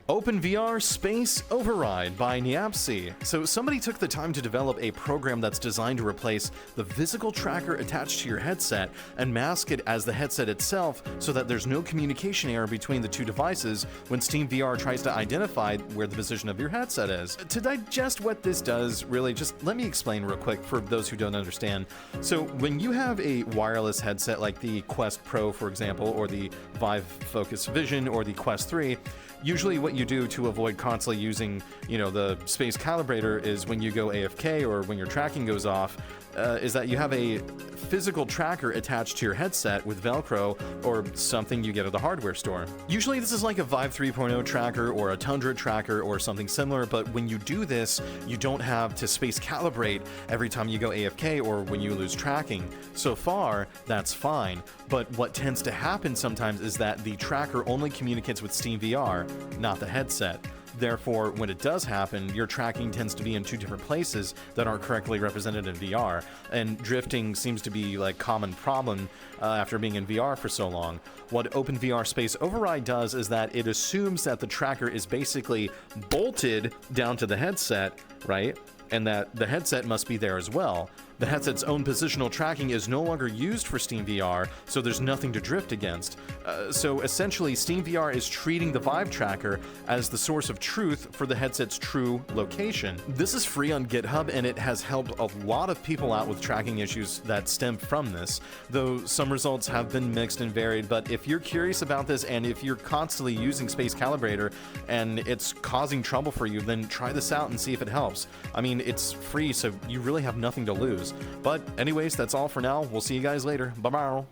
OpenVR Space Override by Niapsi. So somebody took the time to develop a program that's designed to replace the physical tracker attached to your headset and mask it as the headset itself so that there's no communication error between the two devices when SteamVR tries to identify where the position of your headset is. To digest what this does, really, just let me explain real quick for those who don't understand. So when you have a wireless headset like the Quest Pro, for example, or the Vive Focus Vision or the Quest 3, usually what you do to avoid constantly using, the space calibrator is when you go AFK or when your tracking goes off, is that you have a physical tracker attached to your headset with Velcro or something you get at the hardware store. Usually this is like a Vive 3.0 tracker or a Tundra tracker or something similar, but when you do this, you don't have to space calibrate every time you go AFK or when you lose tracking. So far, that's fine, but what tends to happen sometimes is that the tracker only communicates with SteamVR, not the headset. Therefore, when it does happen, your tracking tends to be in two different places that aren't correctly represented in VR, and drifting seems to be like common problem after being in VR for so long. What OpenVR Space Override does is that it assumes that the tracker is basically bolted down to the headset, right? And that the headset must be there as well. The headset's own positional tracking is no longer used for SteamVR, so there's nothing to drift against. So essentially, SteamVR is treating the Vive tracker as the source of truth for the headset's true location. This is free on GitHub, and it has helped a lot of people out with tracking issues that stem from this, though some results have been mixed and varied. But if you're curious about this, and if you're constantly using Space Calibrator and it's causing trouble for you, then try this out and see if it helps. I mean, it's free, so you really have nothing to lose. But anyways, that's all for now. We'll see you guys later. Bye-bye.